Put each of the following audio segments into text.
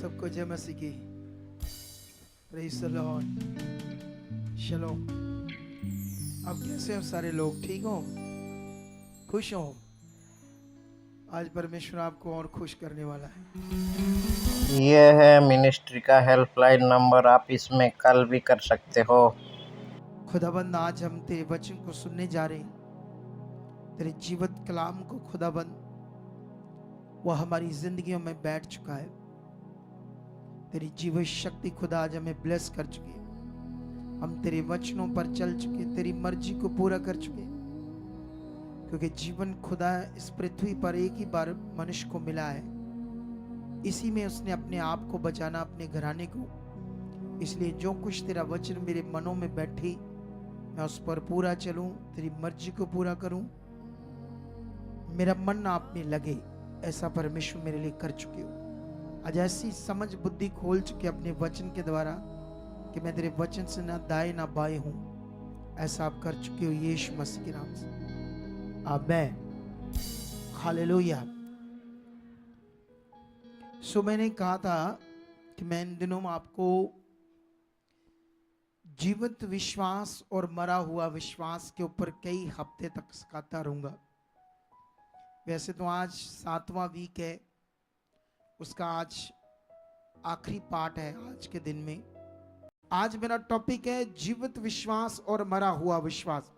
सबको जय मसीह की। Praise the lord. शलोम। आप कैसे हो सारे लोग? ठीक हो? खुश हो? आज परमेश्वर आपको और खुश करने वाला है। ये है मिनिस्ट्री का हेल्पलाइन नंबर, आप इसमें कॉल भी कर सकते हो। खुदाबंद, आज हम तेरे वचन को सुनने जा रहे हैं। तेरे जीवत कलाम को खुदाबंद वह हमारी जिंदगियों में बैठ चुका है। तेरी जीवित शक्ति खुदा आज हमें ब्लेस कर चुकी है। हम तेरे वचनों पर चल चुके, तेरी मर्जी को पूरा कर चुके, क्योंकि जीवन खुदा इस पृथ्वी पर एक ही बार मनुष्य को मिला है। इसी में उसने अपने आप को बचाना, अपने घराने को। इसलिए जो कुछ तेरा वचन मेरे मनों में बैठी, मैं उस पर पूरा चलूं, तेरी मर्जी को पूरा करूं, मेरा मन आप में लगे, ऐसा परमेश्वर मेरे लिए कर चुके हो। आज ऐसी समझ बुद्धि खोल चुके अपने वचन के द्वारा कि मैं तेरे वचन से ना दाएं ना बाएं हूं। ऐसा आप कर चुके हो यीशु मसीह के नाम से। आमीन। हालेलुया। सो मैंने कहा था कि मैं इन दिनों में आपको जीवित विश्वास और मरा हुआ विश्वास के ऊपर कई हफ्ते तक सिखाता रहूंगा। वैसे तो आज 7वां वीक है, उसका आज आखिरी पार्ट है आज के दिन में। आज मेरा टॉपिक है जीवित विश्वास और मरा हुआ विश्वास।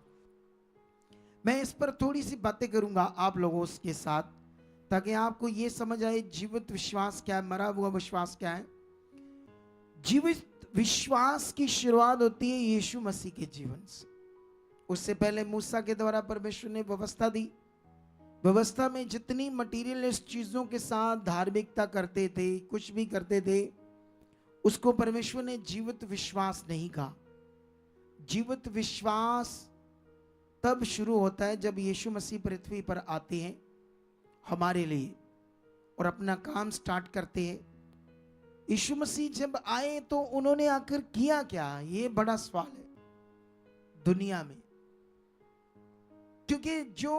मैं इस पर थोड़ी सी बातें करूंगा आप लोगों के साथ, ताकि आपको यह समझ आए जीवित विश्वास क्या है, मरा हुआ विश्वास क्या है। जीवित विश्वास की शुरुआत होती है यीशु मसीह के जीवन से। उससे पहले मूसा के द्वारा परमेश्वर ने व्यवस्था दी। व्यवस्था में जितनी मटीरियलिस्ट चीजों के साथ धार्मिकता करते थे, कुछ भी करते थे, उसको परमेश्वर ने जीवित विश्वास नहीं कहा। जीवित विश्वास तब शुरू होता है जब यीशु मसीह पृथ्वी पर आते हैं हमारे लिए और अपना काम स्टार्ट करते हैं। यीशु मसीह जब आए तो उन्होंने आकर किया क्या? ये बड़ा सवाल है दुनिया में, क्योंकि जो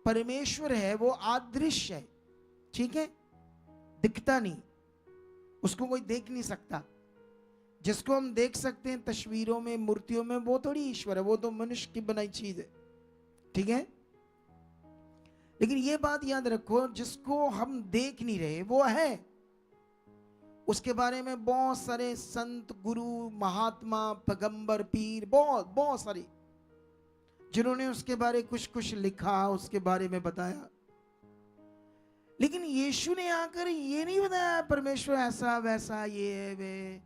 परमेश्वर है वो अदृश्य है, ठीक है, दिखता नहीं, उसको कोई देख नहीं सकता। जिसको हम देख सकते हैं तस्वीरों में, मूर्तियों में, वो थोड़ी ईश्वर है, वो तो मनुष्य की बनाई चीज है, ठीक है। लेकिन ये बात याद रखो, जिसको हम देख नहीं रहे वो है। उसके बारे में बहुत सारे संत, गुरु, महात्मा, पैगंबर, पीर, बहुत बहुत सारे जिन्होंने उसके बारे कुछ कुछ लिखा, उसके बारे में बताया। लेकिन यीशु ने आकर ये नहीं बताया परमेश्वर ऐसा वैसा, ये है वे,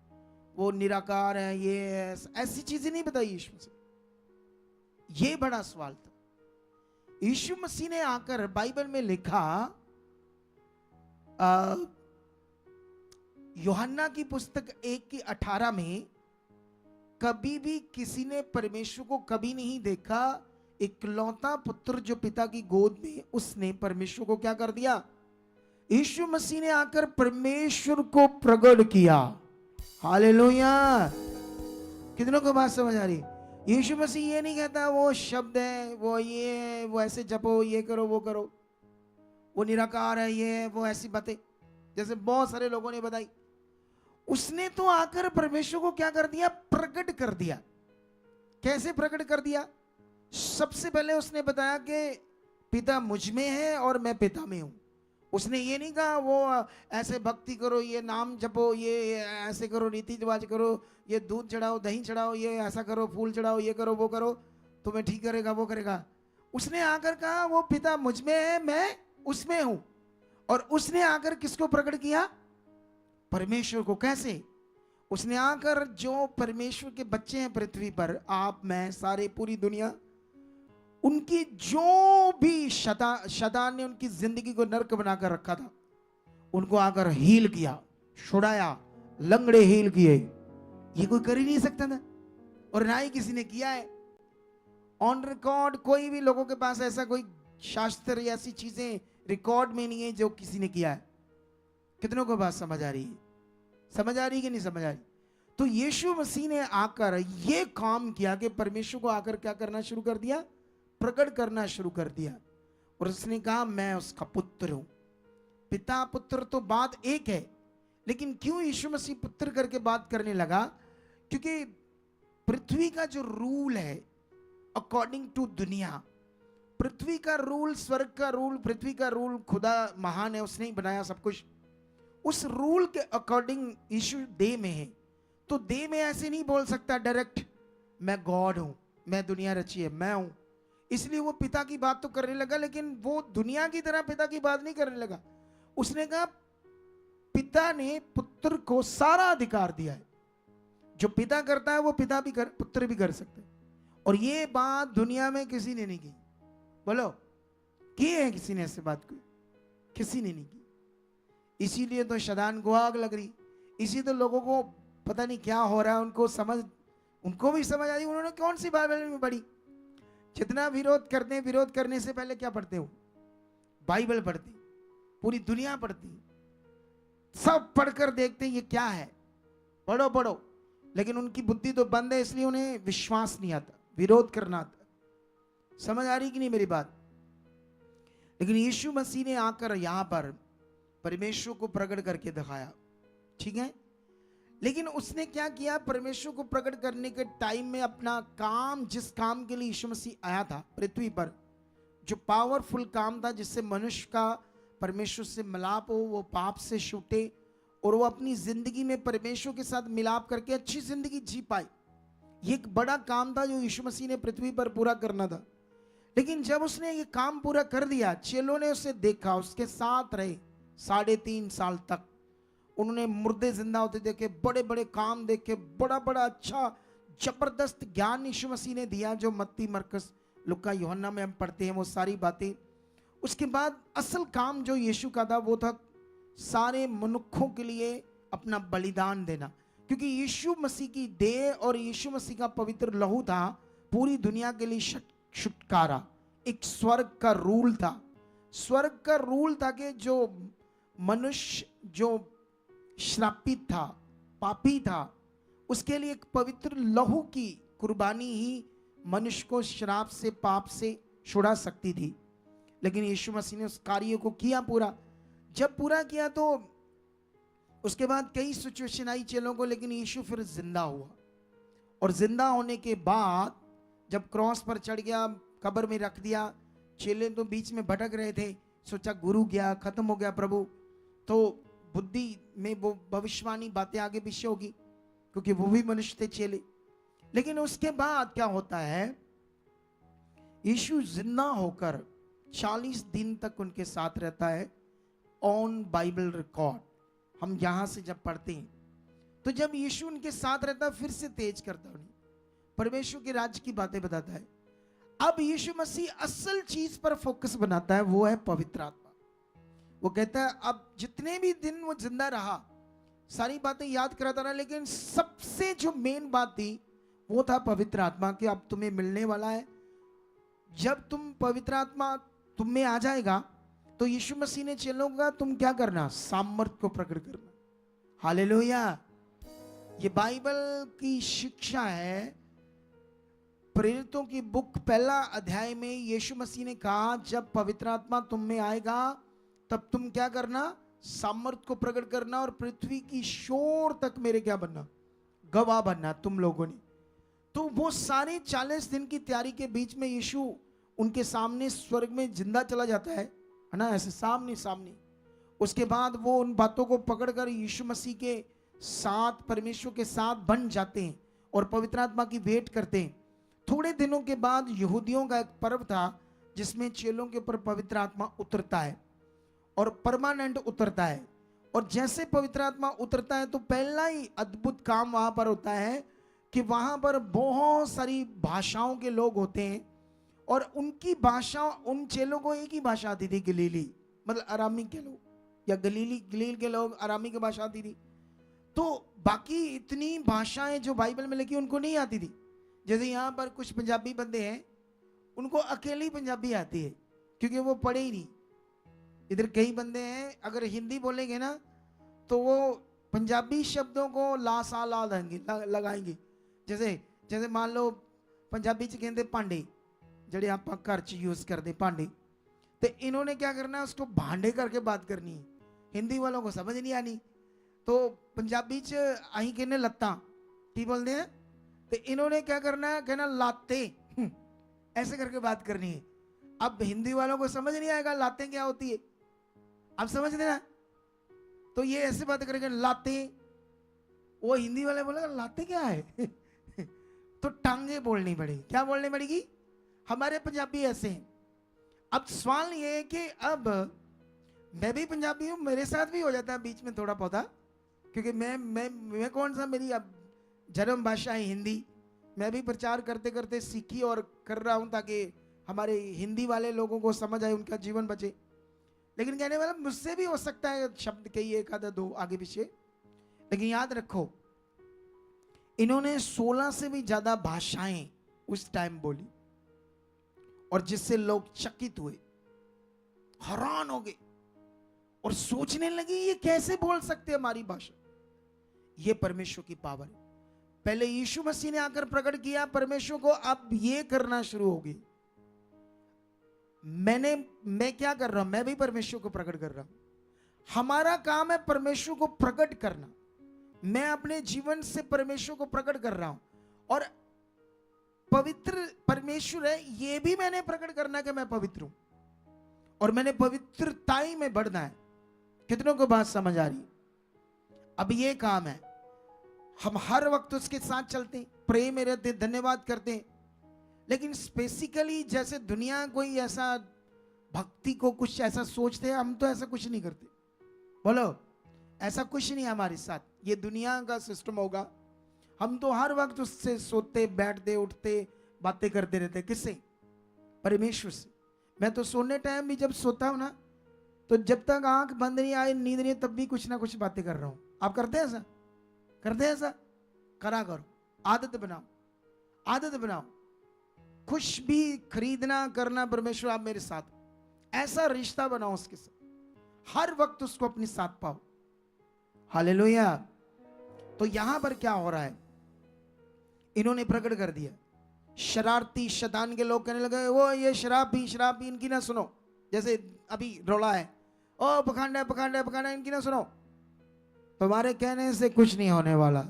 वो निराकार है, ये है, ऐसी चीजें नहीं बताई यीशु से। ये बड़ा सवाल था। यीशु मसीह ने आकर बाइबल में लिखा, यूहन्ना की पुस्तक 1:18 में, कभी भी किसी ने परमेश्वर को कभी नहीं देखा, इकलौता पुत्र जो पिता की गोद में, उसने परमेश्वर को क्या कर दिया? यीशु मसीह ने आकर परमेश्वर को प्रकट किया। हालेलुया। कितनों को बात समझ आ रही? यीशु मसीह ये नहीं कहता वो शब्द है, वो ये है, वो ऐसे जपो, ये करो, वो करो, वो निराकार है, ये है, वो ऐसी बातें जैसे बहुत सारे लोगों ने बताई। उसने तो आकर परमेश्वर को क्या कर दिया? प्रकट कर दिया। कैसे प्रकट कर दिया? सबसे पहले उसने बताया कि पिता मुझ में है और मैं पिता में हूं। उसने ये नहीं कहा वो ऐसे भक्ति करो, ये नाम जपो, ये ऐसे करो, रीति रिवाज करो, ये दूध चढ़ाओ, दही चढ़ाओ, ये ऐसा करो, फूल चढ़ाओ, ये करो, वो करो, तुम्हें ठीक करेगा, वो करेगा। उसने आकर कहा वो पिता मुझ में है, मैं उसमें हूं। और उसने आकर किसको प्रकट किया? परमेश्वर को। कैसे? उसने आकर जो परमेश्वर के बच्चे हैं पृथ्वी पर, आप, मैं, सारे, पूरी दुनिया, उनकी जो भी शैतान ने उनकी जिंदगी को नर्क बनाकर रखा था, उनको आकर हील किया, छुड़ाया, लंगड़े हील किए। ये कोई कर ही नहीं सकता था और ना ही किसी ने किया है। ऑन रिकॉर्ड कोई भी लोगों के पास ऐसा कोई शास्त्र या ऐसी चीजें रिकॉर्ड में नहीं है जो किसी ने किया है। कितनों को बात समझ आ रही है? समझ आ रही है कि नहीं समझ आ रही? तो यीशु मसीह ने आकर ये काम किया कि परमेश्वर को आकर क्या करना शुरू कर दिया? प्रकट करना शुरू कर दिया। और उसने कहा मैं उसका पुत्र हूं। पिता पुत्र तो बात एक है, लेकिन क्यों यीशु मसीह पुत्र करके बात करने लगा? क्योंकि पृथ्वी का जो रूल है अकॉर्डिंग टू दुनिया, पृथ्वी का रूल, स्वर्ग का रूल, पृथ्वी का रूल, खुदा महान है, उसने ही बनाया सब कुछ। उस रूल के अकॉर्डिंग यीशु देह में है, तो देह में ऐसे नहीं बोल सकता डायरेक्ट मैं गॉड हूं, मैं दुनिया रची है, मैं हूं। इसलिए वो पिता की बात तो करने लगा, लेकिन वो दुनिया की तरह पिता की बात नहीं करने लगा। उसने कहा पिता ने पुत्र को सारा अधिकार दिया है, जो पिता करता है वो पिता भी पुत्र भी कर सकते हैं। और ये बात दुनिया में किसी ने नहीं की। बोलो, की है किसी ने ऐसे बात की? किसी ने नहीं की। इसीलिए तो शैतान को आग लग रही, इसी तो लोगों को पता नहीं क्या हो रहा है, उनको भी समझ आई। उन्होंने कौन सी बाइबल में पढ़ी? जितना विरोध करते हैं, विरोध करने से पहले क्या पढ़ते हो? बाइबल पढ़ते, पूरी दुनिया पढ़ती, सब पढ़कर देखते हैं ये क्या है, पढ़ो पढ़ो। लेकिन उनकी बुद्धि तो बंद है, इसलिए उन्हें विश्वास नहीं आता, विरोध करना आता। समझ आ रही कि नहीं मेरी बात? लेकिन यीशु मसीह ने आकर यहां पर परमेश्वर को प्रकट करके दिखाया, ठीक है। लेकिन उसने क्या किया? परमेश्वर को प्रकट करने के टाइम में अपना काम, जिस काम के लिए यीशु मसीह आया था पृथ्वी पर, जो पावरफुल काम था जिससे मनुष्य का परमेश्वर से मिलाप हो, वो पाप से छूटे और वो अपनी जिंदगी में परमेश्वर के साथ मिलाप करके अच्छी जिंदगी जी पाए। ये एक बड़ा काम था जो यीशु मसीह ने पृथ्वी पर पूरा करना था। लेकिन जब उसने ये काम पूरा कर दिया, चेलों ने उसे देखा, उसके साथ रहे 3.5 साल तक। उन्होंने मुर्दे जिंदा होते देखे, बड़े बड़े काम देखे, बड़ा बड़ा अच्छा जबरदस्त ज्ञान यीशु मसीह ने दिया, जो मत्ती, मरकस, लुका, यूहन्ना में हम पढ़ते हैं वो सारी बातें। उसके बाद असल काम जो यीशु का था वो था सारे मनुक्खों के लिए अपना बलिदान देना, क्योंकि यीशु मसीह की देह और यीशु मसीह का पवित्र लहू था पूरी दुनिया के लिए छुटकारा। एक स्वर्ग का रूल था, स्वर्ग का रूल था कि जो मनुष्य जो श्रापित था, पापी था, उसके लिए एक पवित्र लहू की कुर्बानी ही मनुष्य को श्राप से, पाप से छुड़ा सकती थी। लेकिन यीशु मसीह ने उस कार्य को किया पूरा। जब पूरा किया तो उसके बाद कई सिचुएशन आई चेलों को, लेकिन यीशु फिर जिंदा हुआ। और जिंदा होने के बाद जब क्रॉस पर चढ़ गया, कब्र में रख दिया, चेले तो बीच में भटक रहे थे, सोचा गुरु गया, खत्म हो गया प्रभु, तो बुद्धि में वो भविष्यवाणी बातें आगे पीछे होगी, क्योंकि वो भी मनुष्य थे चेले। लेकिन उसके बाद क्या होता है? यीशु जिंदा होकर 40 दिन तक उनके साथ रहता है, ऑन बाइबल रिकॉर्ड। हम यहां से जब पढ़ते हैं तो जब यीशु उनके साथ रहता है, फिर से तेज करता है, परमेश्वर के राज्य की बातें बताता है। अब यीशु मसीह असल चीज पर फोकस बनाता है, वो है पवित्र आत्मा। वो कहता है अब जितने भी दिन वो जिंदा रहा सारी बातें याद कराता रहा, लेकिन सबसे जो मेन बात थी वो था पवित्र आत्मा, कि अब तुम्हें मिलने वाला है। जब तुम पवित्र आत्मा तुम में आ जाएगा तो यीशु मसीह ने चेलों का तुम क्या करना? सामर्थ को प्रकट करना। हालेलुया। ये बाइबल की शिक्षा है। प्रेरितों की बुक 1 अध्याय में यीशु मसीह ने कहा जब पवित्र आत्मा तुम में आएगा तब तुम क्या करना? सामर्थ को प्रकट करना और पृथ्वी की शोर तक मेरे क्या बनना? गवाह बनना तुम लोगों ने। तो वो सारे 40 दिन की तैयारी के बीच में यीशु उनके सामने स्वर्ग में जिंदा चला जाता है ना, ऐसे सामने सामने। उसके बाद वो उन बातों को पकड़कर यीशु मसीह के साथ, परमेश्वर के साथ बन जाते हैं और पवित्र आत्मा की वेट करते हैं। थोड़े दिनों के बाद यहूदियों का एक पर्व था जिसमें चेलों के ऊपर पवित्र आत्मा उतरता है और परमानेंट उतरता है। और जैसे पवित्र आत्मा उतरता है तो पहला ही अद्भुत काम वहां पर होता है कि वहां पर बहुत सारी भाषाओं के लोग होते हैं और उनकी भाषा, उन चेलों को एक ही भाषा आती थी, गलीली, मतलब अरामी के लोग, या गलील के लोग अरामी की भाषा आती थी। तो बाकी इतनी भाषाएं जो बाइबल में लिखी उनको नहीं आती थी। जैसे यहाँ पर कुछ पंजाबी बंदे हैं, उनको अकेली पंजाबी आती है क्योंकि वो पढ़े ही नहीं। इधर कई बंदे हैं अगर हिंदी बोलेंगे ना तो वो पंजाबी शब्दों को ला सा ला देंगे, लगाएंगे। जैसे मान लो पंजाबी च कहते भांडे, जड़े आप घर च यूज करते भांडे, तो इन्होंने क्या करना है उसको भांडे करके बात करनी है। हिंदी वालों को समझ नहीं आनी, तो पंजाबी च अहीं कहने लत्ता की बोलते हैं, तो इन्होंने क्या करना है, कहना लाते, ऐसे करके बात करनी है। अब हिंदी वालों को समझ नहीं आएगा लाते क्या होती है, अब समझ लेना। तो ये ऐसे बात करेंगे लाते, वो हिंदी वाले बोलेगा लाते क्या है तो टांगे बोलनी पड़ेगी। क्या बोलनी पड़ेगी? हमारे पंजाबी ऐसे हैं। अब सवाल ये है कि अब मैं भी पंजाबी हूं, मेरे साथ भी हो जाता है बीच में थोड़ा पौधा, क्योंकि मैं कौन सा, मेरी अब जन्म भाषा है हिंदी। मैं भी प्रचार करते करते सीखी और कर रहा हूं ताकि हमारे हिंदी वाले लोगों को समझ आए, उनका जीवन बचे। लेकिन कहने वाला मुझसे भी हो सकता है शब्द कई एक आधा दो आगे पीछे, लेकिन याद रखो इन्होंने 16 से भी ज्यादा भाषाएं उस टाइम बोली, और जिससे लोग चकित हुए, हैरान हो गए और सोचने लगे ये कैसे बोल सकते हमारी भाषा। ये परमेश्वर की पावर है। पहले यीशु मसीह ने आकर प्रकट किया परमेश्वर को, अब ये करना शुरू हो गई। मैं क्या कर रहा हूं, मैं भी परमेश्वर को प्रकट कर रहा हूं। हमारा काम है परमेश्वर को प्रकट करना। मैं अपने जीवन से परमेश्वर को प्रकट कर रहा हूं, और पवित्र परमेश्वर है ये भी मैंने प्रकट करना कि मैं पवित्र हूं, और मैंने पवित्रताई में बढ़ना है। कितनों को बात समझ आ रही? अब ये काम है, हम हर वक्त उसके साथ चलते हैं, प्रेम में रहते, धन्यवाद करते हैं। लेकिन स्पेसिकली जैसे दुनिया कोई ऐसा भक्ति को कुछ ऐसा सोचते हैं, हम तो ऐसा कुछ नहीं करते। बोलो, ऐसा कुछ नहीं हमारे साथ। ये दुनिया का सिस्टम होगा, हम तो हर वक्त उससे सोते बैठते उठते बातें करते रहते। किससे? परमेश्वर से। मैं तो सोने टाइम भी जब सोता हूं ना, तो जब तक आंख बंद नहीं आए, नींद नहीं, तब भी कुछ ना कुछ बातें कर रहा हूं। आप करते हैं ऐसा? करते हैं ऐसा? करा करो, आदत बनाओ, आदत बनाओ। कुछ भी खरीदना करना, परमेश्वर आप मेरे साथ, ऐसा रिश्ता बनाओ उसके साथ, हर वक्त उसको अपने साथ पाओ। हालेलुया। तो यहां पर क्या हो रहा है, इन्होंने प्रकट कर दिया। शरारती शैतान के लोग कहने लगे वो ये शराब पी, इनकी ना सुनो। जैसे अभी रोला है, ओ पखंड है पखंड है पखंड है, इनकी ना सुनो। तुम्हारे कहने से कुछ नहीं होने वाला,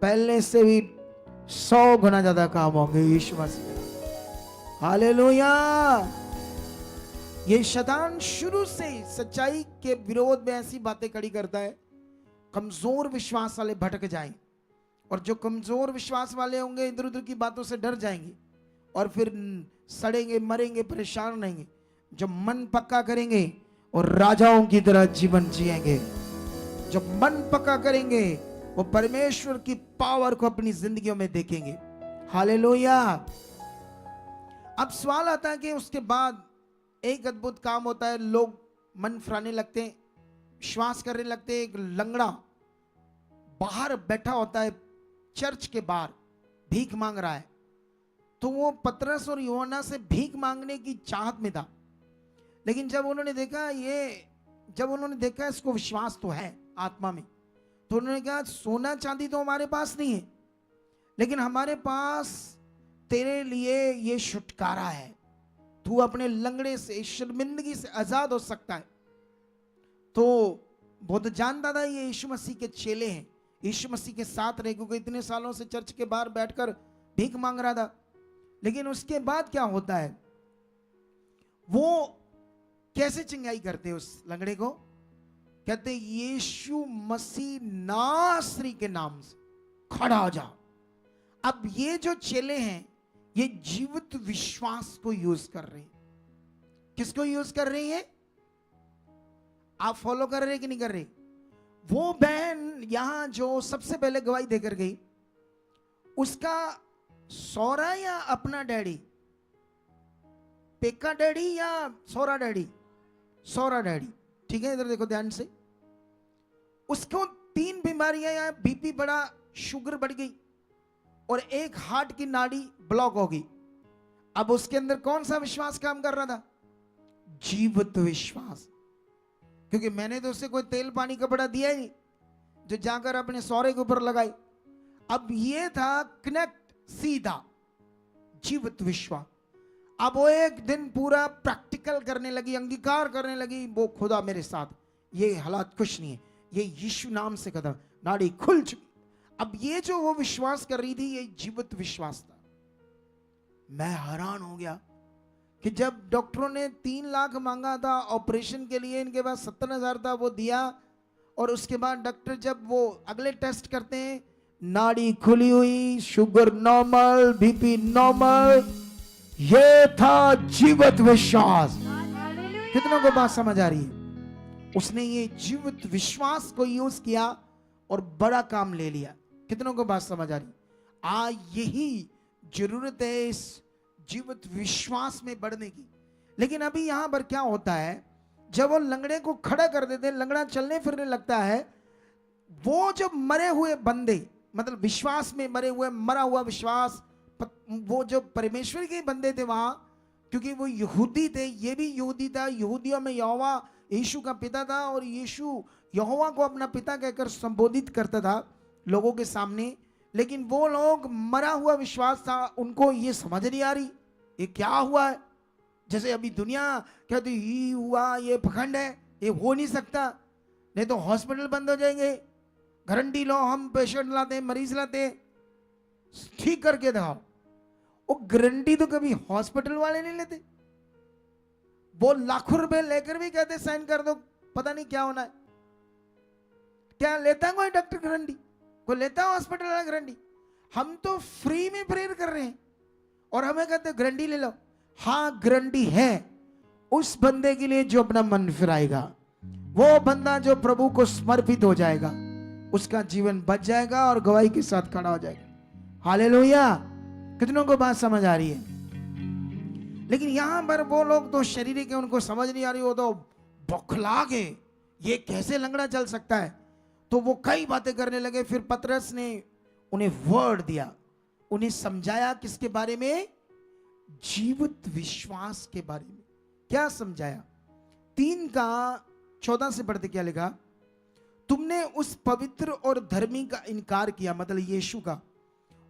पहले से भी 100 गुना ज्यादा काम होंगे यीशु मसीह। हालेलुया। ये शैतान शुरू से सच्चाई के विरोध में ऐसी बातें खड़ी करता है, कमजोर विश्वास वाले भटक जाएं, और जो कमजोर विश्वास वाले होंगे इधर उधर की बातों से डर जाएंगे, और फिर सड़ेंगे, मरेंगे, परेशान रहेंगे। जो मन पक्का करेंगे और राजाओं की तरह जीवन जिएंगे। जो मन पक्का करेंगे वो परमेश्वर की पावर को अपनी जिंदगियों में देखेंगे। हालेलुया। अब सवाल आता है कि उसके बाद एक अद्भुत काम होता है, लोग मन फिराने लगते हैं, विश्वास करने लगते हैं। एक लंगड़ा बाहर बैठा होता है, चर्च के बाहर भीख मांग रहा है। तो वो पतरस और यूहन्ना से भीख मांगने की चाहत में था, लेकिन जब उन्होंने देखा इसको विश्वास तो है आत्मा में, तो उन्होंने कहा सोना चांदी तो हमारे पास नहीं है, लेकिन हमारे पास तेरे लिए ये छुटकारा है। तू अपने लंगड़े से, शर्मिंदगी से आजाद हो सकता है। तो बहुत जानता था ये यीशु मसीह के चेले हैं, यीशु मसीह के साथ रहे, क्योंकि इतने सालों से चर्च के बाहर बैठकर भीख मांग रहा था। लेकिन उसके बाद क्या होता है, वो कैसे चंगाई करते उस लंगड़े को? कहते यीशु मसीह नासरी के नाम से खड़ा हो जा। अब ये जो चेले हैं ये जीवित विश्वास को यूज कर रहे हैं। किसको यूज कर रही है? आप फॉलो कर रहे हैं कि नहीं कर रहे? वो बहन यहां जो सबसे पहले गवाही देकर गई, उसका सौरा या अपना डैडी, पेका डैडी या सौरा डैडी? सौरा डैडी। ठीक है, इधर देखो ध्यान से। उसको 3 बीमारियां, या बीपी बढ़ा, शुगर बढ़ गई, और एक हार्ट की नाड़ी ब्लॉक हो गई। अब उसके अंदर कौन सा विश्वास काम कर रहा था? जीवित विश्वास। क्योंकि मैंने तो उसे कोई तेल पानी कपड़ा दिया ही नहीं जो जाकर अपने सौरे के ऊपर लगाई। अब ये था कनेक्ट, सीधा जीवित विश्वास। अब वो एक दिन पूरा प्रैक्टिकल करने लगी, अंगीकार करने लगी, वो खुदा मेरे साथ, ये हालात कुछ नहीं है, ये यीशु नाम से खत्म, नाड़ी खुल चुकी। अब ये जो वो विश्वास कर रही थी, ये जीवित विश्वास था। मैं हैरान हो गया कि जब डॉक्टरों ने 3 लाख मांगा था ऑपरेशन के लिए, इनके पास 70,000 था, वो दिया। और उसके बाद डॉक्टर जब वो अगले टेस्ट करते हैं, नाड़ी खुली हुई, शुगर नॉर्मल, बीपी नॉर्मल। ये था जीवित विश्वास। कितनों को बात समझ आ रही है? उसने ये जीवित विश्वास को यूज किया और बड़ा काम ले लिया। कितनों को बात समझ आ रही? यही जरूरत है इस जीवित विश्वास में बढ़ने की। लेकिन अभी यहां पर क्या होता है, जब वो लंगड़े को खड़ा कर देते हैं, लंगड़ा चलने फिरने लगता है, वो जब मरे हुए बंदे, मतलब विश्वास में मरे हुए, मरा हुआ विश्वास, वो जो परमेश्वर के बंदे थे वहां, क्योंकि वो यहूदी थे, ये भी यहूदी था, यहूदियों में यहोवा यीशु का पिता था, और यीशु यहोवा को अपना पिता कहकर संबोधित करता था लोगों के सामने। लेकिन वो लोग, मरा हुआ विश्वास था, उनको ये समझ नहीं आ रही ये क्या हुआ है। जैसे अभी दुनिया कहती ये हुआ, ये पखंड है, ये हो नहीं सकता, नहीं तो हॉस्पिटल बंद हो जाएंगे, गारंटी लो, हम पेशेंट लाते हैं, मरीज लाते हैं, ठीक करके दिखाओ। वो गारंटी तो कभी हॉस्पिटल वाले नहीं लेते, वो लाखों रुपए लेकर भी कहते साइन कर दो, पता नहीं क्या होना है। क्या लेता है कोई डॉक्टर गारंटी? कोई लेता है हॉस्पिटल वाला गारंटी? हम तो फ्री में प्रेयर कर रहे हैं और हमें कहते गारंटी ले लो। हाँ, गारंटी है उस बंदे के लिए जो अपना मन फिराएगा, वो बंदा जो प्रभु को समर्पित हो जाएगा, उसका जीवन बच जाएगा और गवाही के साथ खड़ा हो जाएगा। हालेलुया। कितनों को बात समझ आ रही है? लेकिन यहां पर वो लोग तो शरीर के, उनको समझ नहीं आ रही, वो तो बौखला गए, ये कैसे लंगड़ा चल सकता है। तो वो कई बातें करने लगे। फिर पतरस ने उन्हें वर्ड दिया, उन्हें समझाया किसके बारे में? जीवित विश्वास के बारे में। क्या समझाया? 3:14 से पढ़ते क्या लिखा? तुमने उस पवित्र और धर्मी का इनकार किया, मतलब यीशु का,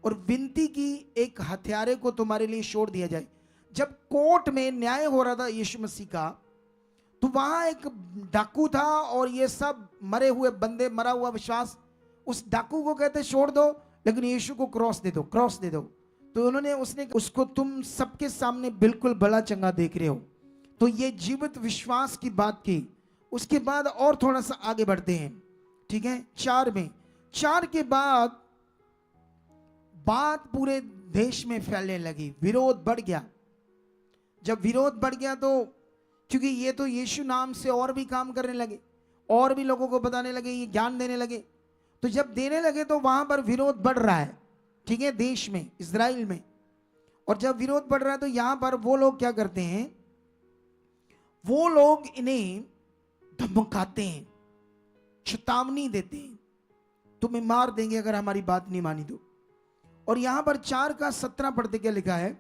और विनती की एक हत्यारे को तुम्हारे लिए छोड़ दिया जाए। जब कोर्ट में न्याय हो रहा था यीशु मसीह का, तो वहां एक डाकू था और ये सब मरे हुए बंदे, मरा हुआ विश्वास। उस डाकू को कहते छोड़ दो, लेकिन यीशु को क्रॉस दे दो, क्रॉस दे दो। तो उसने उसको तुम सबके सामने बिल्कुल भला चंगा देख रहे हो। तो ये जीवित विश्वास की बात की। उसके बाद और थोड़ा सा आगे बढ़ते हैं, ठीक है। 4 के बाद बात पूरे देश में फैलने लगी, विरोध बढ़ गया। जब विरोध बढ़ गया तो, क्योंकि ये तो यीशु नाम से और भी काम करने लगे, और भी लोगों को बताने लगे, ये ज्ञान देने लगे। तो जब देने लगे तो वहां पर विरोध बढ़ रहा है, ठीक है, देश में, इजराइल में। और जब विरोध बढ़ रहा है तो यहां पर वो लोग क्या करते हैं, वो लोग इन्हें धमकाते हैं, चेतावनी देते हैं, तुम्हें मार देंगे अगर हमारी बात नहीं मानी तो। और यहां पर 4:17 पढ़ते क्या लिखा है?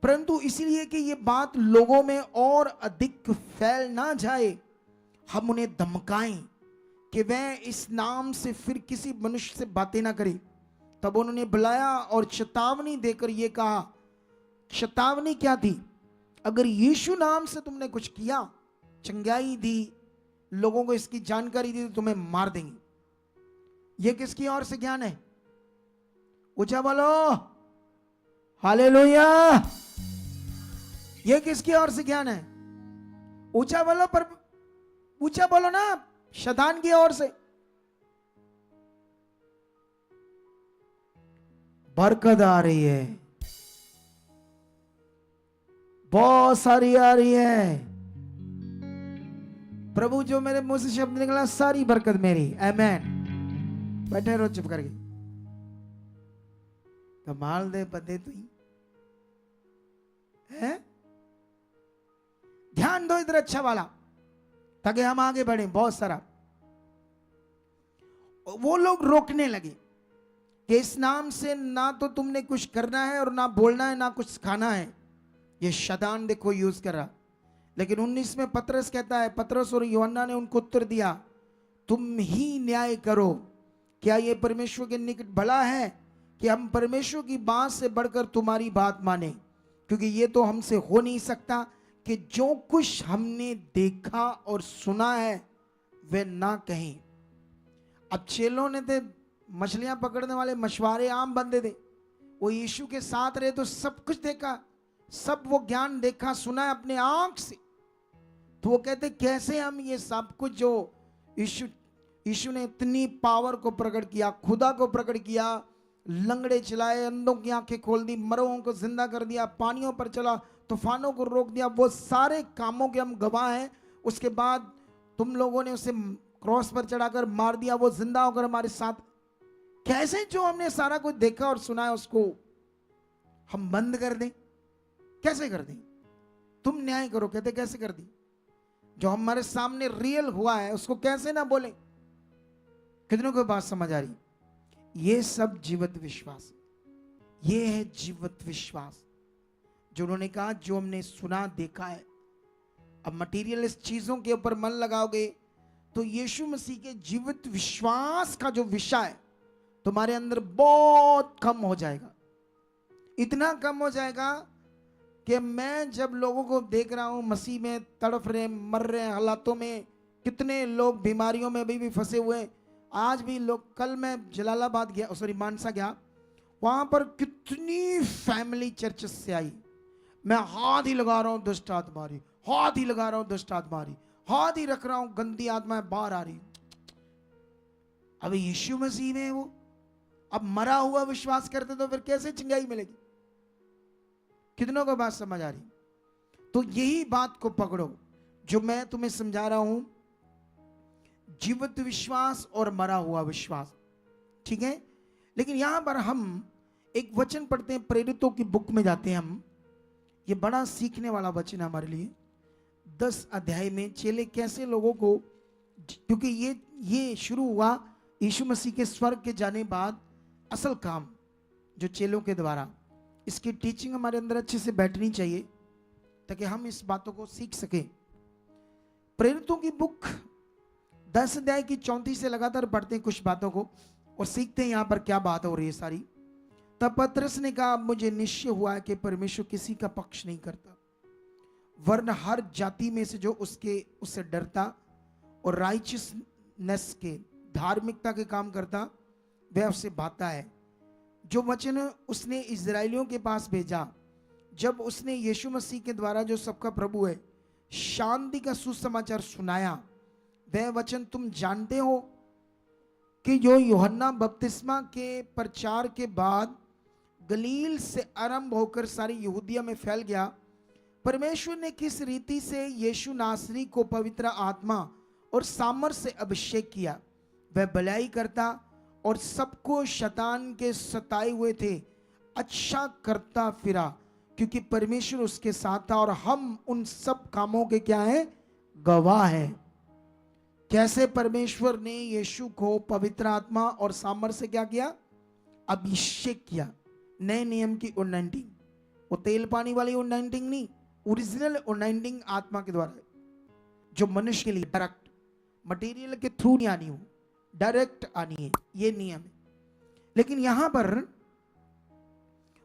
परंतु इसलिए कि ये बात लोगों में और अधिक फैल ना जाए, हम उन्हें धमकाएं कि वह इस नाम से फिर किसी मनुष्य से बातें ना करे। तब उन्होंने बुलाया और चेतावनी देकर ये कहा। चेतावनी क्या थी? अगर यीशु नाम से तुमने कुछ किया, चंगाई दी, लोगों को इसकी जानकारी दी, तो तुम्हें मार देंगे। ये किसकी ओर से ज्ञान है? ऊंचा बोलो हालेलुया। ये किसकी ओर से ज्ञान है? ऊंचा बोलो, पर ऊंचा बोलो ना, शैतान की ओर से। बरकत आ रही है, बहुत सारी आ रही है। प्रभु जो मेरे मुंह से शब्द निकला, सारी बरकत मेरी। आमेन। बैठे रहो चुप करके। कमाल दे बंदे तू है। ध्यान दो इधर अच्छा वाला, ताकि हम आगे बढ़े। बहुत सारा वो लोग रोकने लगे कि इस नाम से ना तो तुमने कुछ करना है और ना बोलना है, ना कुछ सिखाना है। ये शैतान देखो यूज कर रहा। लेकिन 19 में पतरस कहता है, पतरस और यूहन्ना ने उनको उत्तर दिया, तुम ही न्याय करो। क्या ये परमेश्वर के निकट भला है कि हम परमेश्वर की बात से बढ़कर तुम्हारी बात माने? क्योंकि ये तो हमसे हो नहीं सकता कि जो कुछ हमने देखा और सुना है वे ना कहें। अब चेलों ने थे मछलियां पकड़ने वाले मछुआरे आम बंदे थे, वो यीशु के साथ रहे तो सब कुछ देखा, सब वो ज्ञान देखा सुना अपने आंख से। तो वो कहते कैसे हम ये सब कुछ जो यीशु यीशु ने इतनी पावर को प्रकट किया, खुदा को प्रकट किया, लंगड़े चलाए, अंधों की आंखें खोल दी, मरों को जिंदा कर दिया, पानियों पर चला, तूफानों को रोक दिया, वो सारे कामों के हम गवाह हैं। उसके बाद तुम लोगों ने उसे क्रॉस पर चढ़ाकर मार दिया, वो जिंदा होकर हमारे साथ। कैसे जो हमने सारा कुछ देखा और सुना है उसको हम बंद कर दें? कैसे कर दें? तुम न्याय करो। कहते कैसे कर दी? जो हमारे सामने रियल हुआ है उसको कैसे ना बोले? कितनों को बात समझ आ रही? ये सब जीवित विश्वास, ये है जीवित विश्वास जो उन्होंने कहा जो हमने सुना देखा है। अब मटीरियलिस्ट चीजों के ऊपर मन लगाओगे तो यीशु मसीह के जीवित विश्वास का जो विषय है तुम्हारे अंदर बहुत कम हो जाएगा। इतना कम हो जाएगा कि मैं जब लोगों को देख रहा हूं मसीह में तड़फ रहे, मर रहे हालातों में, कितने लोग बीमारियों में अभी भी फंसे हुए। आज भी लोग, कल मैं जलालाबाद गया, सॉरी मानसा गया, वहां पर कितनी फैमिली चर्च से आई। मैं हाथ ही लगा रहा हूं दुष्ट आत्मा रही, हाथ ही लगा रहा हूं दुष्ट आत्मा रही, हाथ ही रख रहा हूं गंदी आत्माएं बाहर आ रही। अब यीशु मसीह में वो अब मरा हुआ विश्वास करते तो फिर कैसे चिंगाई मिलेगी? कितनों को बात समझ आ रही? तो यही बात को पकड़ो जो मैं तुम्हें समझा रहा हूं, जीवित विश्वास और मरा हुआ विश्वास, ठीक है। लेकिन यहां पर हम एक वचन पढ़ते हैं, प्रेरितों की बुक में जाते हैं हम। ये बड़ा सीखने वाला वचन है हमारे लिए। 10 अध्याय में चेले कैसे लोगों को, क्योंकि ये शुरू हुआ यीशु मसीह के स्वर्ग के जाने बाद असल काम जो चेलों के द्वारा, इसकी टीचिंग हमारे अंदर अच्छे से बैठनी चाहिए ताकि हम इस बातों को सीख सके। प्रेरितों की बुक 10 अध्याय की 34 से लगातार पढ़ते हैं कुछ बातों को और सीखते हैं यहां पर क्या बात हो रही है सारी। तब पतरस ने कहा, मुझे निश्चय हुआ है कि परमेश्वर किसी का पक्ष नहीं करता, वरन हर जाति में से जो उससे डरता और राइचियसनेस के, धार्मिकता के काम करता, वह उससे भाता है। जो वचन उसने इजराइलियों के पास भेजा जब उसने यीशु मसीह के द्वारा जो सबका प्रभु है शांति का सुसमाचार सुनाया, वह वचन तुम जानते हो कि जो यूहन्ना बपतिस्मा के प्रचार के बाद गलील से आरंभ होकर सारी यहूदिया में फैल गया। परमेश्वर ने किस रीति से यीशु नासरी को पवित्र आत्मा और सामर्थ से अभिषेक किया, वह भलाई करता और सबको शैतान के सताए हुए थे अच्छा करता फिरा, क्योंकि परमेश्वर उसके साथ था। और हम उन सब कामों के क्या है? गवाह है। कैसे परमेश्वर ने यीशु को पवित्र आत्मा और सामर्थ से क्या किया? अभिषेक किया। नए नियम की उन्नतिंग, वो तेल पानी वाली उन्नतिंग नहीं, ओरिजिनल उन्नतिंग आत्मा के द्वारा, जो मनुष्य के लिए डायरेक्ट, मटेरियल के थ्रू नहीं आनी हो, डायरेक्ट आनी है, ये नियम है। लेकिन यहां पर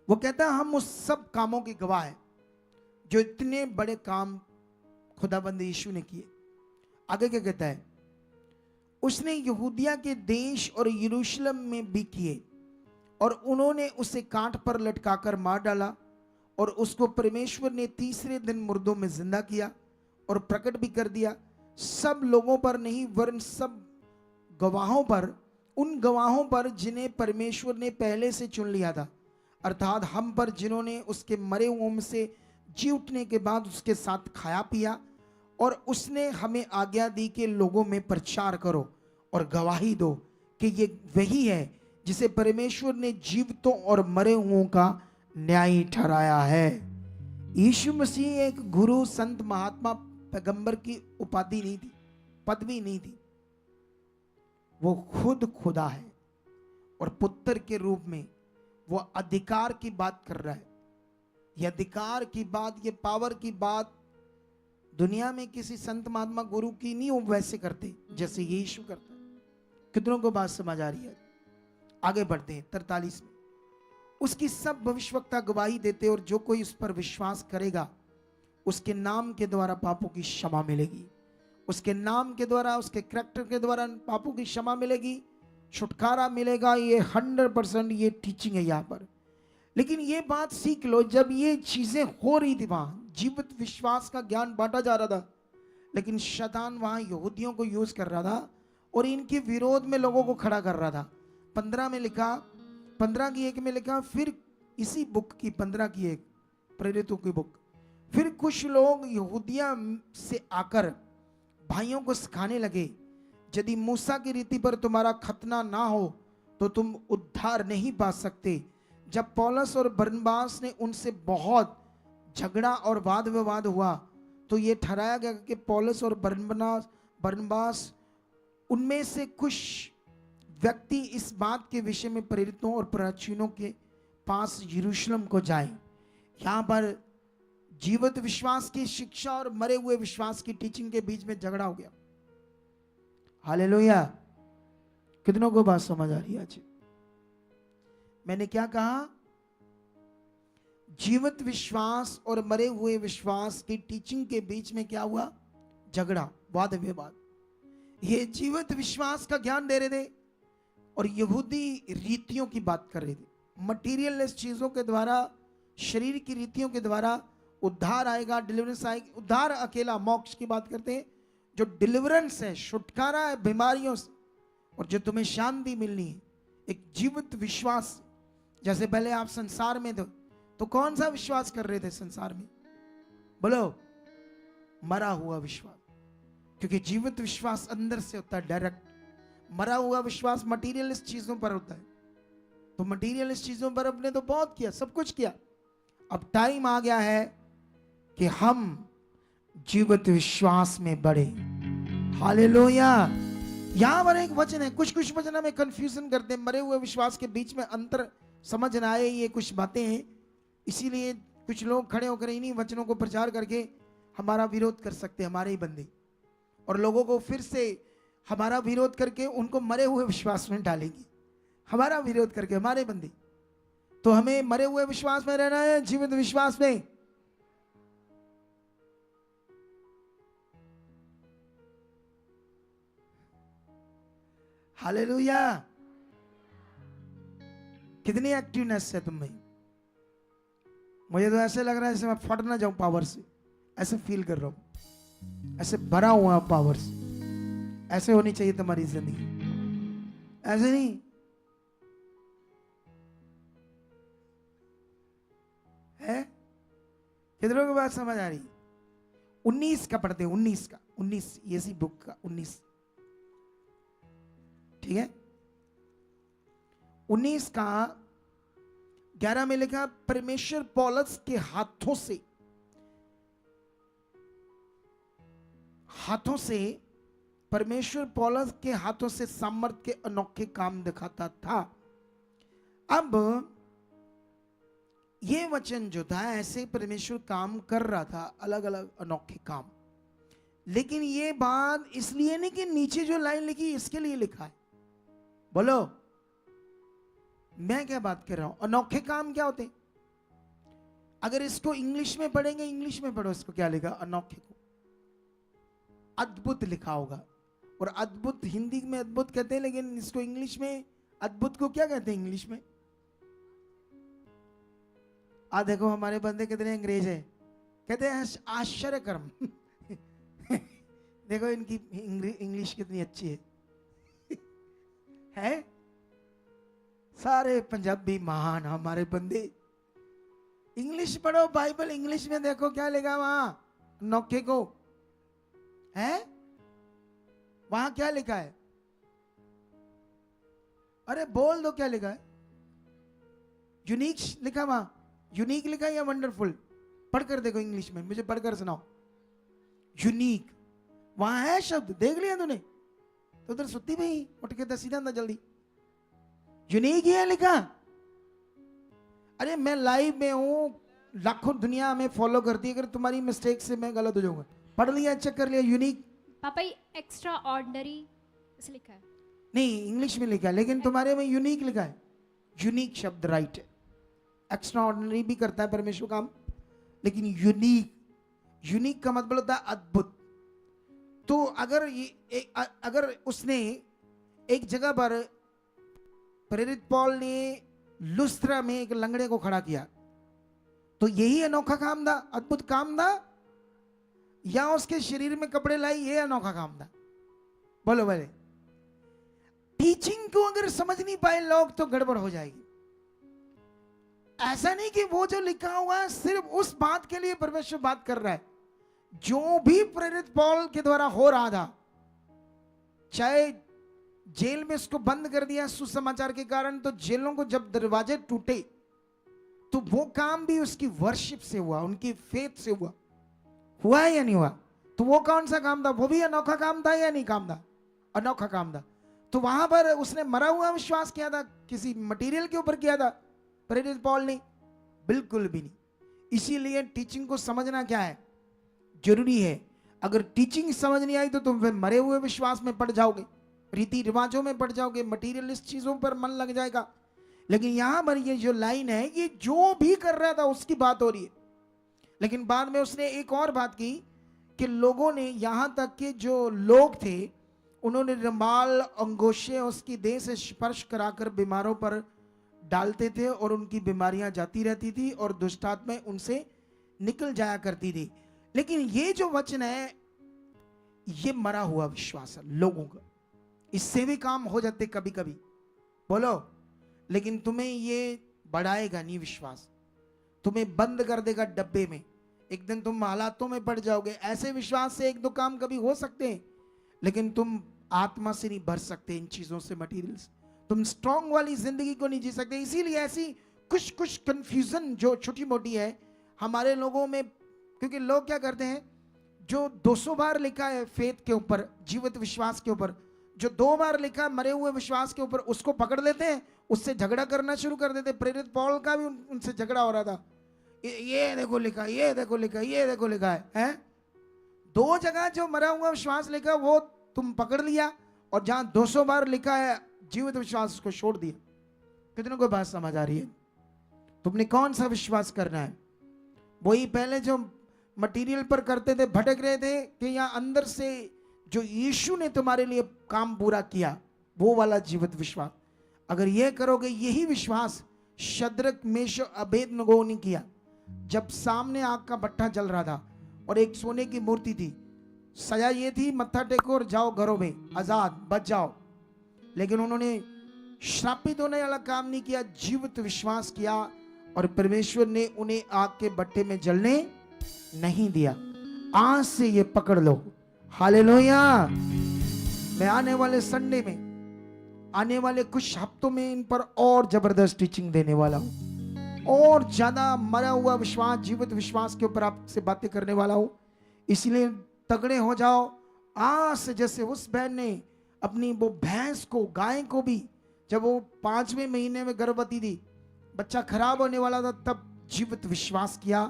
वो कहता है हम उस सब कामों के गवाह हैं जो इतने बड़े काम खुदाबंद यीशु ने किए। आगे क्या कहता है? उसने यहूदिया के देश और यरूशलेम में भी किए और उन्होंने उसे कांट पर लटकाकर मार डाला और उसको परमेश्वर ने तीसरे दिन मुर्दों में जिंदा किया और प्रकट भी कर दिया, सब लोगों पर नहीं वरन सब गवाहों पर, उन गवाहों पर जिन्हें परमेश्वर ने पहले से चुन लिया था, अर्थात हम पर जिन्होंने उसके मरे हुओं में से जी उठने के बाद उसके साथ खाया पिया। और उसने हमें आज्ञा दी कि लोगों में प्रचार करो और गवाही दो कि ये वही है जिसे परमेश्वर ने जीवितों और मरे हुओं का न्यायी ठहराया है। यीशु मसीह एक गुरु, संत, महात्मा, पैगंबर की उपाधि नहीं थी, पदवी नहीं थी। वो खुद खुदा है और पुत्र के रूप में वो अधिकार की बात कर रहा है। ये अधिकार की बात, ये पावर की बात दुनिया में किसी संत, महात्मा, गुरु की नहीं वो वैसे करते जैसे यीशु करता है। कितनों को बात समझ आ रही है? आगे बढ़ते हैं 43 में। उसकी सब भविष्यवक्ता गवाही देते और जो कोई उस पर विश्वास करेगा उसके नाम के द्वारा पापों की क्षमा मिलेगी। उसके नाम के द्वारा, उसके करैक्टर के द्वारा पापों की क्षमा मिलेगी छुटकारा मिलेगा, ये 100% ये टीचिंग है यहाँ पर। लेकिन ये बात सीख लो, जब ये चीजें हो रही थी वहां जीवित विश्वास का ज्ञान बांटा जा रहा था, लेकिन शैतान वहां यहूदियों को यूज कर रहा था और इनके विरोध में लोगों को खड़ा कर रहा था। 15 में लिखा, 15 की 1 में लिखा, फिर इसी बुक की 15 की 1 प्रेरितों की बुक, फिर कुछ लोग यहूदिया से आकर भाइयों को सिखाने लगे, यदि मूसा की रीति पर तुम्हारा खतना ना हो तो तुम उद्धार नहीं पा सकते। जब पौलुस और बरनबास ने उनसे बहुत झगड़ा और वाद विवाद हुआ तो ये ठहराया गया कि पौलुस और बरनबास उनमें से कुछ व्यक्ति इस बात के विषय में प्रेरितों और प्राचीनों के पास यरूशलेम को जाए। यहां पर जीवित विश्वास की शिक्षा और मरे हुए विश्वास की टीचिंग के बीच में झगड़ा हो गया। हालेलुया। कितनों को बात समझ आ रही है? आज मैंने क्या कहा? जीवित विश्वास और मरे हुए विश्वास की टीचिंग के बीच में क्या हुआ? झगड़ा, वाद विवाद। ये जीवित विश्वास का ज्ञान दे रहे थे और यहूदी रीतियों की बात कर रहे थे। मटीरियलिस्ट चीजों के द्वारा, शरीर की रीतियों के द्वारा उद्धार आएगा, डिलीवरेंस आएगी। उद्धार अकेला, मोक्ष की बात करते हैं। जो डिलीवरेंस है, छुटकारा है बीमारियों से, और जो तुम्हें शांति मिलनी है, एक जीवित विश्वास। जैसे पहले आप संसार में थे तो कौन सा विश्वास कर रहे थे संसार में? बोलो, मरा हुआ विश्वास। क्योंकि जीवित विश्वास अंदर से होता है, डायरेक्ट। मरा हुआ विश्वास मटीरियलिस्ट चीजों पर होता है। तो मटीरियलिस्ट चीजों पर अपने तो बहुत किया, सब कुछ किया। अब टाइम आ गया है कि हम जीवित विश्वास में बढ़े। हालेलुया। यहां पर एक वचन है, कुछ वचन हमें कंफ्यूजन करते हैं, मरे हुए विश्वास के बीच में अंतर समझ ना आए, ये कुछ बातें हैं। इसीलिए कुछ लोग खड़े होकर इन्हीं वचनों को प्रचार करके हमारा विरोध कर सकते हैं, हमारे ही बंदे, और लोगों को फिर से हमारा विरोध करके उनको मरे हुए विश्वास में डालेंगे। हमारा विरोध करके हमारे बंदे। तो हमें मरे हुए विश्वास में रहना है, जीवित विश्वास में। हालेलुया। कितनी एक्टिवनेस है तुम में। मुझे तो ऐसे लग रहा है जैसे मैं फट ना जाऊं पावर से, ऐसे फील कर रहा हूं, ऐसे भरा हुआ पावर से। ऐसे होनी चाहिए तुम्हारी जिंदगी, ऐसे नहीं। है? कितनों को बात समझ आ रही? 19 का पढ़ते हैं, 19 का, 19 ये सी बुक का 19, ठीक है? 19 का 11 में लिखा, परमेश्वर पौलुस के हाथों से परमेश्वर पौलुस के हाथों से सामर्थ के अनोखे काम दिखाता था। अब ये वचन जो था, ऐसे परमेश्वर काम कर रहा था, अलग अलग अनोखे काम। लेकिन ये बात इसलिए नहीं कि नीचे जो लाइन लिखी इसके लिए लिखा है। बोलो, मैं क्या बात कर रहा हूं? अनोखे काम क्या होते? अगर इसको इंग्लिश में पढ़ेंगे, इंग्लिश में पढ़ो इसको, क्या लिखा? अनोखे को अद्भुत लिखा होगा। और अद्भुत हिंदी में अद्भुत कहते हैं, लेकिन इसको इंग्लिश में अद्भुत को क्या कहते हैं इंग्लिश में? देखो हमारे बंदे कितने अंग्रेज है, कहते हैं आश्चर्य कर्म। देखो इनकी इंग्लिश कितनी अच्छी है? सारे पंजाबी महान हमारे बंदे। इंग्लिश पढ़ो, बाइबल इंग्लिश में देखो क्या लिखा वहां नौके को है। वहां क्या लिखा है? अरे बोल दो क्या लिखा है? यूनिक लिखा वहां, यूनिक लिखा या वंडरफुल? पढ़कर देखो इंग्लिश में, मुझे पढ़कर सुनाओ। यूनिक वहां है शब्द, देख लिया तूने? तो उधर सुती भाई, उठ के सीधा अंदर जल्दी। यूनिक ही है लिखा। अरे मैं लाइव में हूं, लाखों दुनिया में फॉलो करती है, अगर तुम्हारी मिस्टेक से मैं गलत हो जाऊंगा। पढ़ लिया, चेक कर लिया। यूनिक पापा ये एक्स्ट्रा ऑर्डिनरी ऐसे लिखा है। नहीं, इंग्लिश में लिखा है, लेकिन तुम्हारे में यूनिक लिखा है। यूनिक शब्द राइट है। एक्स्ट्रा ऑर्डिनरी भी करता है परमेश्वर काम, लेकिन यूनिक का मतलब होता है अद्भुत। तो अगर अगर उसने एक जगह पर प्रेरित पौल ने लुस्त्रा में एक लंगड़े को खड़ा किया, तो यही अनोखा काम था, अद्भुत काम था, या उसके शरीर में कपड़े लाई ये अनोखा काम था? बोलो बोले। टीचिंग को अगर समझ नहीं पाए लोग तो गड़बड़ हो जाएगी। ऐसा नहीं कि वो जो लिखा हुआ है सिर्फ उस बात के लिए परमेश्वर बात कर रहा है। जो भी प्रेरित पौल के द्वारा हो रहा था, चाहे जेल में उसको बंद कर दिया सुसमाचार के कारण, तो जेलों को जब दरवाजे टूटे तो वो काम भी उसकी वर्शिप से हुआ, उनकी फेथ से हुआ। हुआ है या नहीं हुआ? तो वो कौन सा काम था? वो भी अनोखा काम था या नहीं काम था? अनोखा काम था। तो वहां पर उसने मरा हुआ विश्वास किया था, किसी मटेरियल के ऊपर किया था प्रेरित पौल ने? बिल्कुल भी नहीं। इसीलिए टीचिंग को समझना क्या है, जरूरी है। अगर टीचिंग समझ नहीं आई तो तुम फिर मरे हुए विश्वास में पड़ जाओगे, रीति रिवाजों में पड़ जाओगे, मटीरियलिस्ट चीजों पर मन लग जाएगा। लेकिन यहां पर ये जो लाइन है, ये जो भी कर रहा था उसकी बात हो रही है। लेकिन बाद में उसने एक और बात की कि लोगों ने, यहां तक कि जो लोग थे उन्होंने रुमाल अंगोशे उसकी देह से स्पर्श कराकर बीमारों पर डालते थे और उनकी बीमारियां जाती रहती थी और दुष्ट आत्माएं उनसे निकल जाया करती थी। लेकिन ये जो वचन है ये मरा हुआ विश्वास है लोगों का। इससे भी काम हो जाते कभी कभी, बोलो। लेकिन तुम्हें ये बढ़ाएगा नहीं विश्वास, तुम्हें बंद कर देगा डब्बे में। एक दिन तुम हालातों में पड़ जाओगे। ऐसे विश्वास से एक दो काम कभी हो सकते हैं, लेकिन तुम आत्मा से नहीं भर सकते इन चीजों से, मटीरियल्स। तुम स्ट्रॉन्ग वाली जिंदगी को नहीं जी सकते। इसीलिए ऐसी कुछ कुछ कंफ्यूजन जो छोटी मोटी है हमारे लोगों में, क्योंकि लोग क्या करते हैं, जो 200 बार लिखा है फेथ के ऊपर, जीवित विश्वास के ऊपर, जो 2 बार लिखा है मरे हुए विश्वास के ऊपर, उसको पकड़ लेते हैं, उससे झगड़ा करना शुरू कर देते। प्रेरित पौल का भी उनसे झगड़ा हो रहा था। ये देखो लिखा, ये देखो लिखा, ये देखो लिखा है? 2 जगह जो मरा हुआ विश्वास लिखा वो तुम पकड़ लिया, और जहां 200 बार लिखा है जीवित विश्वास उसको छोड़ दिया। कितनों को बात समझ आ रही है? तुमने कौन सा विश्वास करना है? वही पहले जो मटेरियल पर करते थे, भटक रहे थे, कि या अंदर से जो यीशु ने तुम्हारे लिए काम पूरा किया वो वाला जीवित विश्वास? अगर ये करोगे, यही विश्वास शद्रक मेशक अबेदनगो ने किया। जब सामने आग का भट्ठा जल रहा था और एक सोने की मूर्ति थी, सजा ये थी मत्था टेको और जाओ घरों में, आजाद बच जाओ। लेकिन उन्होंने श्रापित होने वाला काम नहीं किया, जीवित विश्वास किया, और परमेश्वर ने उन्हें आग के भट्टे में जलने नहीं दिया। आज से ये पकड़ लो। हालेलुया। मैं आने वाले संडे में, आने वाले कुछ हफ्तों में इन पर और जबरदस्त टीचिंग देने वाला हूं, और ज्यादा मरा हुआ विश्वास, जीवित विश्वास के ऊपर आपसे बातें करने वाला हूं। इसलिए तगड़े हो जाओ आज से। जैसे उस बहन ने अपनी वो भैंस को, गाय को भी, जब वो 5वें महीने में गर्भवती थी, बच्चा खराब होने वाला था, तब जीवित विश्वास किया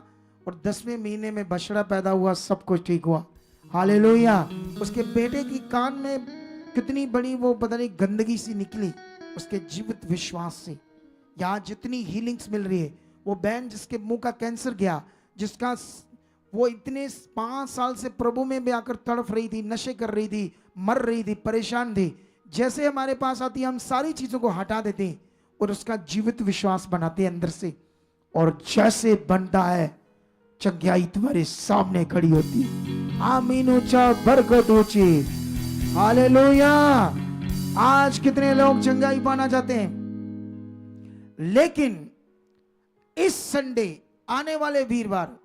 और 10वें महीने में बछड़ा पैदा हुआ, सब कुछ ठीक हुआ। हालेलुया। उसके बेटे की कान में कितनी बड़ी वो पता नहीं गंदगी सी निकली उसके जीवित विश्वास से। यहाँ जितनी हीलिंग्स मिल रही है, वो बहन जिसके मुंह का कैंसर गया, जिसका वो इतने 5 साल से प्रभु में भी आकर तड़फ रही थी, नशे कर रही थी, मर रही थी, परेशान थी, जैसे हमारे पास आती है हम सारी चीजों को हटा देते हैं और उसका जीवित विश्वास बनाते हैं अंदर से, और जैसे बनता है चंगाई तुम्हारे सामने खड़ी होती है। आमीन। ऊंचा, बरकत ऊंची। हालेलुया। आज कितने लोग चंगाई पाना चाहते हैं, लेकिन इस संडे, आने वाले वीरवार,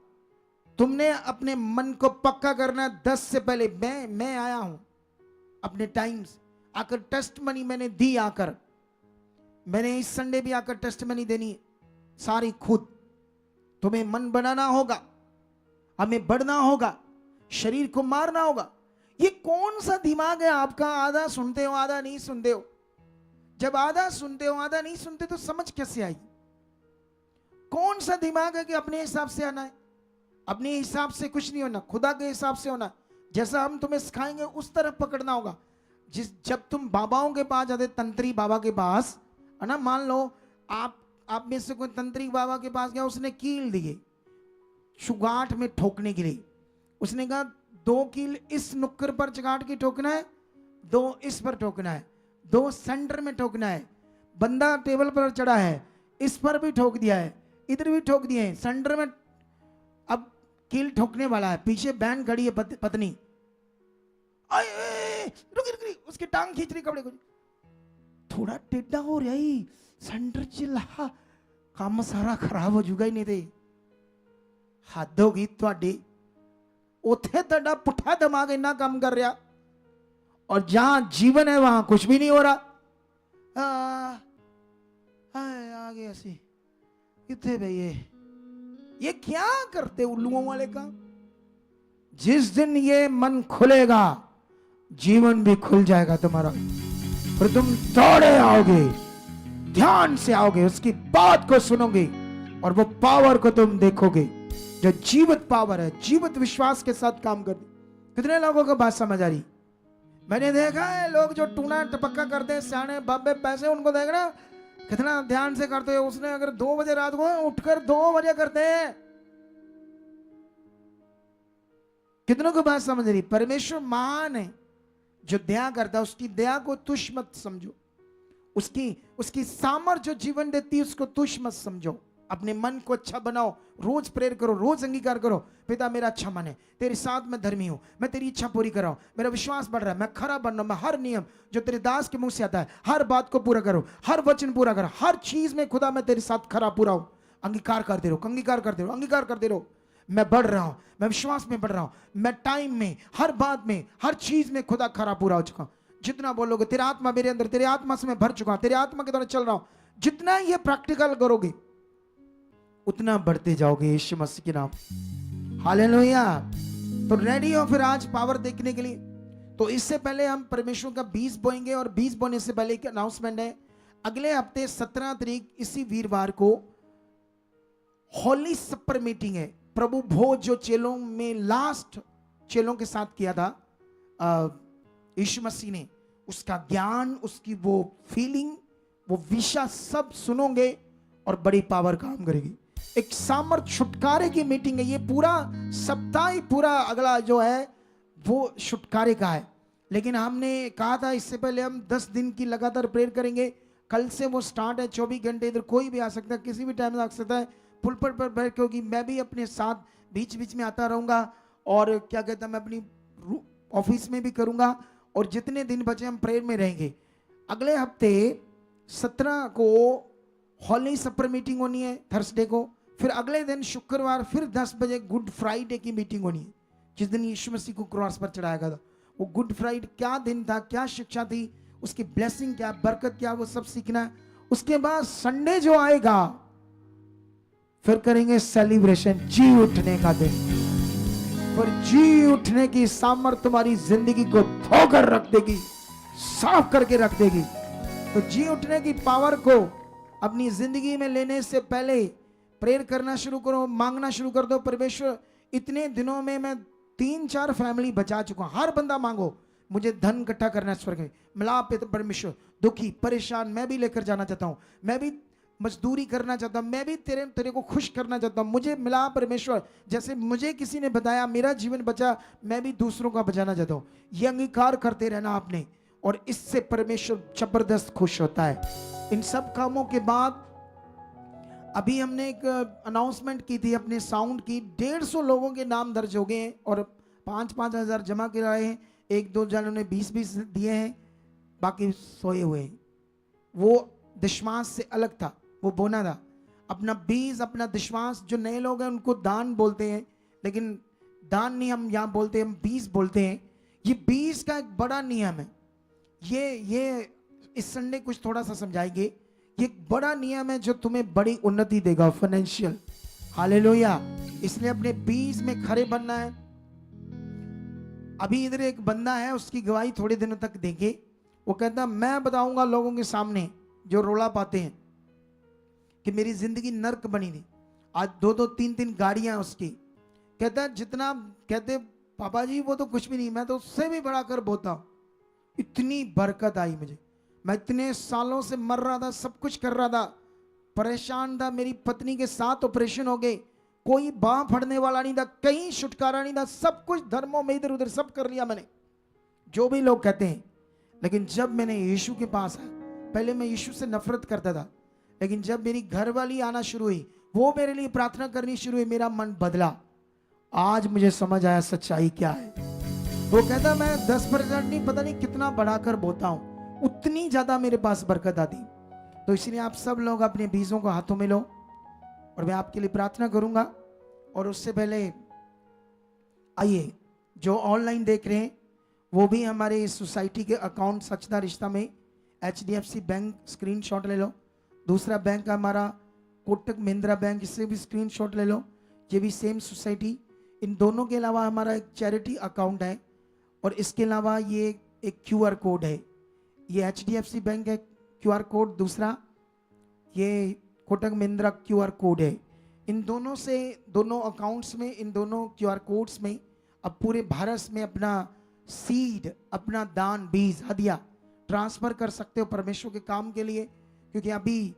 तुमने अपने मन को पक्का करना। 10 से पहले मैं आया हूं अपने टाइम्स आकर, टेस्ट मनी मैंने दी आकर, मैंने इस संडे भी आकर टेस्ट मनी देनी सारी खुद। तुम्हें मन बनाना होगा, हमें बढ़ना होगा, शरीर को मारना होगा। ये कौन सा दिमाग है आपका? आधा सुनते हो आधा नहीं सुनते हो। जब आधा सुनते हो आधा नहीं सुनते तो समझ कैसे आई? कौन सा दिमाग है कि अपने हिसाब से आना है? अपने हिसाब से कुछ नहीं होना, खुदा के हिसाब से होना। जैसा हम तुम्हें सिखाएंगे उस तरफ पकड़ना होगा। जब तुम बाबाओं के पास जाते, तंत्री बाबा के पास, है ना, मान लो आप में से कोई तंत्रिक बाबा के पास गया, उसने कील दिए चुगाट में ठोकने के लिए। उसने कहा 2 कील इस नुक्कर पर चगाट की ठोकना है, 2 इस पर ठोकना है, 2 सेंटर में ठोकना है। बंदा टेबल पर चढ़ा है, इस पर भी ठोक दिया है, इधर भी ठोक दिए हैं, सेंटर में अब कील ठोकने वाला है, पीछे बहन खड़ी है पत्नी, आए, रुकी रुकी, उसकी टांग खींच रही कपड़े को, थोड़ा टेढ़ा हो रहा ही, सेंटर चिल्ला, काम सारा खराब हो जूगा ही नहीं थे। हद होगी ਤੁਹਾਡੀ, उथे ਤੁਹਾਡਾ पुठा दिमाग इन्ना काम कर रहा, और जहां जीवन है वहां कुछ भी नहीं हो रहा। आ गए ऐसे कितने भैया, ये क्या करते उल्लुओं वाले काम। जिस दिन ये मन खुलेगा जीवन भी खुल जाएगा तुम्हारा, और तुम दौड़े आओगे, ध्यान से आओगे, उसकी बात को सुनोगे, और वो पावर को तुम देखोगे जो जीवित पावर है, जीवित विश्वास के साथ काम करती। कितने लोगों को बात समझ आ रही? मैंने देखा है लोग जो टूना टपक्का करते हैं, सियाने बाबे पैसे, उनको देख रहे कितना ध्यान से करते हैं। उसने अगर 2 बजे रात को उठकर 2 बजे करते हैं। कितनों को बात समझ रही? परमेश्वर महान है जो दया करता है, उसकी दया को तुच्छ मत समझो, उसकी सामर्थ्य जो जीवन देती है उसको तुच्छ मत समझो। अपने मन को अच्छा बनाओ, रोज प्रेयर करो, रोज अंगीकार करो, पिता मेरा अच्छा मन है, तेरे साथ मैं धर्मी हूं, मैं तेरी इच्छा पूरी कर रहा हूं, मेरा विश्वास बढ़ रहा है, मैं खरा बन रहा हूं, मैं हर नियम जो तेरे दास के मुंह से आता है हर बात को पूरा करो, हर वचन पूरा करो, हर चीज में खुदा मैं तेरे साथ खरा पूरा हूं। अंगीकार करते रहो, अंगीकार करते रहो, अंगीकार करते रहो। मैं बढ़ रहा हूं, मैं विश्वास में बढ़ रहा हूं, मैं टाइम में, हर बात में, हर चीज में खुदा खरा पूरा हो चुका हूं। जितना बोलोगे तेरा आत्मा मेरे अंदर, तेरे आत्मा से मैं भर चुका हूं, तेरे आत्मा के द्वारा चल रहा हूं, जितना ये प्रैक्टिकल करोगे उतना बढ़ते जाओगे यीशु मसीह के नाम। हालेलुया। तो रेडी हो फिर आज पावर देखने के लिए? तो इससे पहले हम परमेश्वर का बीज बोएंगे, और बीज बोने से पहले एक अनाउंसमेंट है। अगले हफ्ते 17 तारीख इसी वीरवार को होली सपर मीटिंग है। प्रभु भोज जो चेलों में लास्ट चेलों के साथ किया था यीशु मसीह ने, उसका ज्ञान, उसकी वो फीलिंग, वो विषय सब सुनोगे और बड़ी पावर काम करेगी। एक सामर्थ छुटकारे की मीटिंग है। ये पूरा सप्ताह ही पूरा अगला जो है वो छुटकारे का है। लेकिन हमने कहा था इससे पहले हम 10 दिन की लगातार प्रेयर करेंगे। कल से वो स्टार्ट है, 24 घंटे इधर कोई भी आ सकता है, किसी भी टाइम आ सकता है। पुलपट पर बैठ, क्योंकि मैं भी अपने साथ बीच बीच में आता रहूंगा, और क्या कहता है मैं अपनी ऑफिस में भी करूंगा, और जितने दिन बचे हम प्रेयर में रहेंगे। अगले हफ्ते 17 को हॉली सपर मीटिंग होनी है थर्सडे को। फिर अगले दिन शुक्रवार फिर 10 बजे गुड फ्राइडे की मीटिंग होनी है, जिस दिन यीशु मसीह को क्रॉस पर चढ़ाया गया था। वो गुड फ्राइडे क्या दिन था, क्या शिक्षा थी, उसकी ब्लेसिंग क्या, बरकत क्या, वो सब सीखना है। उसके बाद संडे जो आएगा फिर करेंगे सेलिब्रेशन, जी उठने का दिन। पर जी उठने की सामर्थ तुम्हारी जिंदगी को धोकर रख देगी, साफ करके रख देगी। तो जी उठने की पावर को अपनी जिंदगी में लेने से पहले प्रेयर करना शुरू करो, मांगना शुरू कर दो। परमेश्वर, इतने दिनों में मैं 3-4 फैमिली बचा चुका हूं। हर बंदा मांगो, मुझे धन इकट्ठा करना है स्वर्ग में, मिलाप है। परमेश्वर, दुखी परेशान मैं भी लेकर जाना चाहता हूं, मैं भी मजदूरी करना चाहता हूं, मैं भी तेरे को खुश करना चाहता हूं। मुझे मिला परमेश्वर, जैसे मुझे किसी ने बताया मेरा जीवन बचा, मैं भी दूसरों का बचाना चाहता हूं। यह अंगीकार करते रहना आपने, और इससे परमेश्वर जबरदस्त खुश होता है। इन सब कामों के बाद अभी हमने एक अनाउंसमेंट की थी अपने साउंड की। 150 लोगों के नाम दर्ज हो गए हैं, और 5-5 हज़ार जमा कराए हैं। 1-2 जनों ने 20-20 दिए हैं, बाकी सोए हुए हैं। वो विश्वास से अलग था, वो बोना था अपना बीज, अपना विश्वास। जो नए लोग हैं उनको दान बोलते हैं, लेकिन दान नहीं हम यहाँ बोलते, हम बीज बोलते हैं। ये बीज का एक बड़ा नियम है। ये इस संडे कुछ थोड़ा सा समझाएंगे। ये एक बड़ा नियम है जो तुम्हें बड़ी उन्नति देगा, फाइनेंशियल। हालेलुया। इसलिए अपने बीज में खरे बनना है। अभी इधर एक बंदा है, उसकी गवाही थोड़े दिनों तक देंगे। वो कहता मैं बताऊंगा लोगों के सामने जो रोला पाते हैं कि मेरी जिंदगी नर्क बनी थी। आज 2-2, 3-3 गाड़ियां उसकी। कहता जितना कहते पापा जी वो तो कुछ भी नहीं, मैं तो उससे भी बड़ा कर बोता हूं। इतनी बरकत आई मुझे, मैं इतने सालों से मर रहा था, सब कुछ कर रहा था, परेशान था। मेरी पत्नी के 7 ऑपरेशन हो गए, कोई बाह फड़ने वाला नहीं था, कहीं छुटकारा नहीं था, सब कुछ धर्मों में इधर उधर सब कर लिया मैंने, जो भी लोग कहते हैं। लेकिन जब मैंने यीशु के पास आया, पहले मैं यीशु से नफरत करता था, लेकिन जब मेरी घरवाली आना शुरू हुई, वो मेरे लिए प्रार्थना करनी शुरू हुई, मेरा मन बदला। आज मुझे समझ आया सच्चाई क्या है। वो कहता मैं 10% नहीं, पता नहीं कितना बढ़ाकर बोता हूं, उतनी ज्यादा मेरे पास बरकत आती। तो इसलिए आप सब लोग अपने बीजों को हाथों में लो और मैं आपके लिए प्रार्थना करूंगा। और उससे पहले आइए, जो ऑनलाइन देख रहे हैं वो भी हमारे इस सोसाइटी के अकाउंट सचदा रिश्ता में HDFC बैंक स्क्रीनशॉट ले लो, दूसरा बैंक हमारा कोटक महिंद्रा बैंक, इससे भी स्क्रीनशॉट ले लो, ये भी सेम सोसाइटी। इन दोनों के अलावा हमारा एक चैरिटी अकाउंट है और इसके अलावा ये एक QR कोड है, ये HDFC बैंक है QR कोड, दूसरा ये कोटक महिंद्रा QR कोड है। इन दोनों से, दोनों अकाउंट्स में, इन दोनों QR कोड्स में अब पूरे भारत में अपना सीड, अपना दान, बीज, हदिया ट्रांसफर कर सकते हो परमेश्वर के काम के लिए। क्योंकि अभी